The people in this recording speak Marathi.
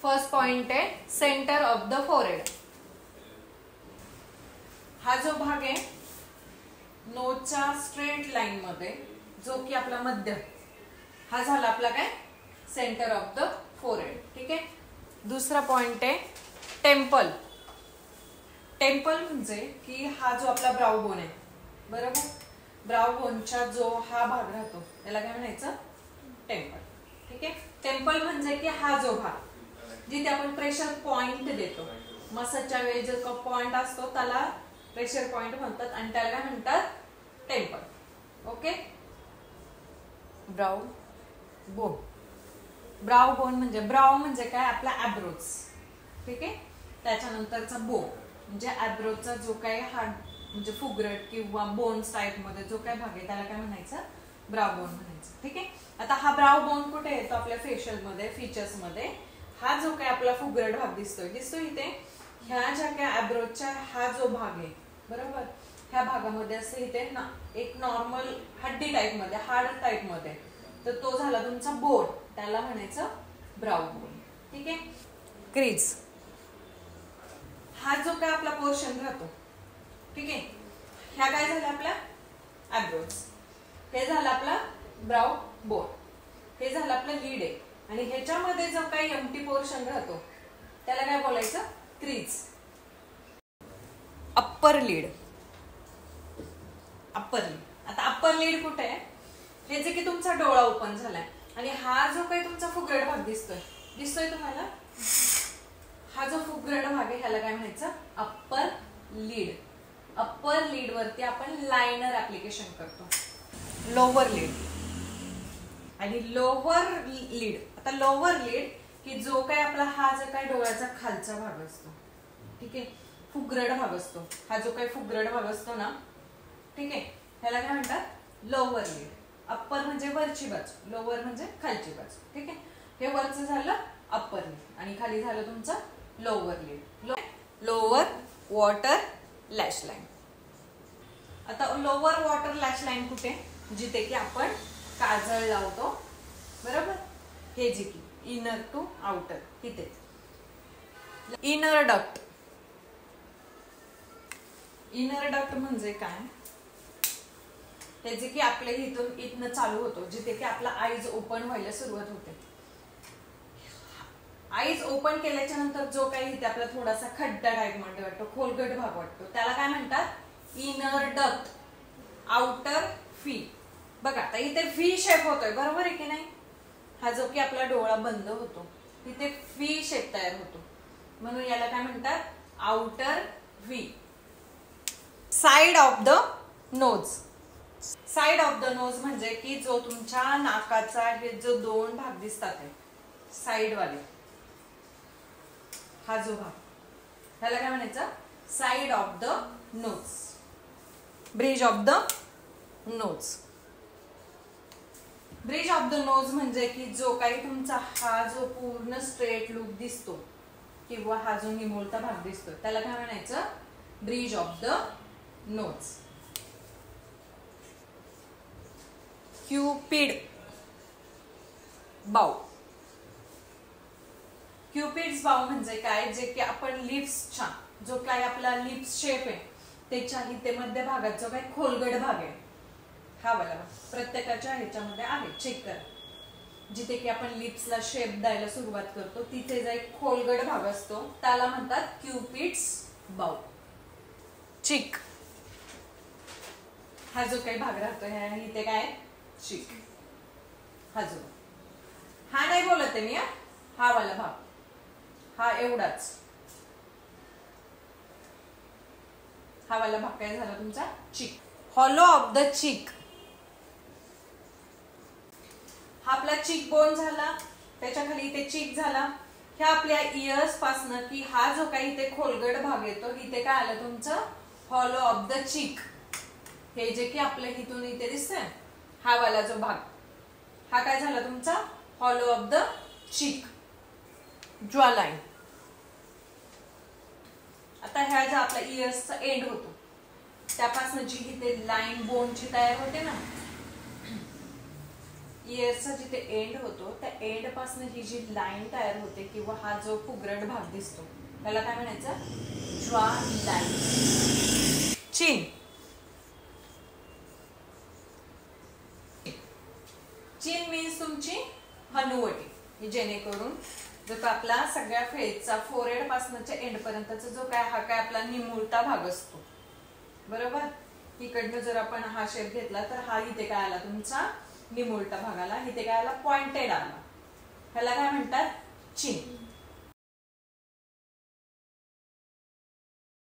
फर्स्ट पॉइंट आहे सेंटर ऑफ द फोरहेड. हा जो भाग आहे नोजच्या स्ट्रेट लाईन मध्ये जो की आपला मध्य, हा झाला आपला काय सेंटर ऑफ द फोरहेड. ठीक आहे. दुसरा पॉइंट आहे टेम्पल. टेम्पल म्हणजे की हा जो आपला ब्राउ बोन आहे बरोबर, ब्राउ बोनचा जो हा भाग राहतो त्याला काय म्हणायचं टेम्पल. ठीक आहे. टेम्पल म्हणजे की हा जो भाग जिथे आपण प्रेशर पॉइंट देतो, मसाजच्या वेळी जो पॉइंट असतो त्याला प्रेशर पॉइंट म्हणतात आणि त्याला काय म्हणतात temple. Okay. Brow bone. Brow bone म्हणजे ब्राउ म्हणजे काय आपला ॲब्रोज. ठीक आहे. त्याच्यानंतरचा बोन म्हणजे ॲब्रोजचा जो काय हा म्हणजे फुगरट किंवा बोन्स टाइप मध्ये जो काय भाग आहे त्याला काय म्हणायचं ब्राउ बोन म्हणायचं. ठीक आहे. आता हा ब्राउ बोन कुठे येतो आपल्या फेशियल मध्ये, फीचर्स मध्ये. हा जो काय आपला फुगरट भाग दिसतोय इथे, ह्या ज्या काय ॲब्रोजच्या हा जो भाग आहे बरोबर, ह्या भागामध्ये असं इथे एक नॉर्मल हड्डी टाइप मध्ये, हार्ड टाइप मध्ये, तर तो झाला तुमचा बोन, त्याला म्हणायचं ब्राउ बोन. ठीक आहे. क्रीज. हा जो काय आपला पोर्शन राहतो, ठीक आहे, ह्या काय झालं आपला ॲब्रोज, हे झालं आपला ब्राउ बोन, हे झालं आपलं लीड आहे. आणि ह्याच्यामध्ये जो काही एम्प्टी पोर्शन राहतो त्याला काय बोलायचं crease. Upper lead. Upper lead. आता अप्पर लीड कुठे आहे, हे जे की तुमचा डोळा ओपन झालाय आणि हा जो काही तुमचा फुगरट भाग दिसतोय तुम्हाला, हा जो फुगरट भाग आहे ह्याला काय म्हणायचं अप्पर लीड. अप्पर लीड वरती आपण लायनर ऍप्लिकेशन करतो. लोअर लीड आणि लोअर लीड. आता लोअर लीड की जो काय आपला हा जो काय डोळ्याचा खालचा भाग असतो, ठीक आहे, फुगरट भाग असतो, हा जो काही फुगरट भाग असतो ना, ठीक आहे, ह्याला काय म्हणतात लोअर लीड. अप्पर म्हणजे वरची बाजू, लोअर म्हणजे खालची बाजू. ठीक आहे. हे वरचं झालं अप्पर लीड आणि खाली झालं तुमचं lower lead. Lower water lash line. आता लोअर वॉटर लॅश लाईन कुठे, जिथे की आपण काजळ लावतो बरोबर, हे जे की इनर टू आउटर तिथे. Inner duct. इनर डक्ट म्हणजे काय, हे जे की आपल्या इथनं चालू होतो, जिथे की आपला आईज ओपन व्हायला सुरुवात होते. आईज ओपन केल्याच्या नंतर जो काही इथे आपला थोडासा खड्डा टाइप मध्ये वाटतो, खोलगट भाग वाटतो, त्याला काय म्हणतात इनर डक्ट. Outer fee. बघा आता इथे व्ही शेप होतोय बरोबर आहे की नाही, हा जो की आपला डोळा बंद होतो तिथे व्ही शेप तयार होतो, म्हणून याला काय म्हणतात outer V. Side of the nose. Side of the nose म्हणजे की जो तुमच्या नाकाचा हे जो दोन भाग दिसतात आहे साइड वाले, हा जो भाग, ह्याला काय म्हणायचं side of the nose. Bridge of the nose. Bridge of the nose म्हणजे की जो काही तुमचा हा जो पूर्ण स्ट्रेट लुक दिसतो किंवा हा जो निमुळता भाग दिसतो त्याला काय म्हणायचं bridge of the nose. Cupid बाउ. क्यूपिड्स बाउ म्हणजे काय, जे की आपण लिप्सच्या जो काय आपला लिप्स शेप आहे त्याच्या इथे मध्य भागात जो काही खोलगट भाग आहे, हा वाला प्रत्येकाच्या ह्याच्यामध्ये आहे, चेक करा. जिथे की आपण लिप्सला शेप द्यायला सुरुवात करतो तिथे जो एक खोलगट भाग असतो त्याला म्हणतात क्यूपिड्स बाउ. चिक. हा जो काही भाग राहतो इथे काय चिक, हा जो, हा नाही बोलत आहे मी, हा वाला भाग, हा एवढाच, हा वाला भाग काय झाला तुमचा cheek. Hollow of the cheek. हा आपला चिक बोन झाला, त्याच्या खाली इथे चिक झाला. ह्या आपल्या इयर्स पासनं की हा जो काही इथे खोलगट भाग येतो इथे काय आलं तुमचं हॉलो ऑफ द चिक. हे जे की आपल्या इथून इथे दिसतंय हा वाला जो भाग, हा काय झाला तुमचा हॉलो ऑफ द चिक. जॉ लाईन. आता ह्या ज्या आपल्या इयर्सचा एंड होतो त्यापासून जी इथे लाईन बोनची तयार होते ना, इयरचा जिथे एंड होतो त्या एंड पासून ही जी लाईन तयार होते किंवा हा जो फुगरट भाग दिसतो त्याला काय म्हणायचं ज्वा लाईन. चीन. चीन मीन्स तुमची हनुवटी, जेणेकरून जो आपला सगळ्या फेसचा फोरहेड पासूनच्या एंड पर्यंतचा जो काय हा काय आपला निमुळता भाग असतो बरोबर. इकडनं जर आपण हा शेप घेतला तर हा इथे काय आला तुमचा निमुळता भाग आला, इथे काय आला पॉइंटेड आला, ह्याला काय म्हणतात चिन.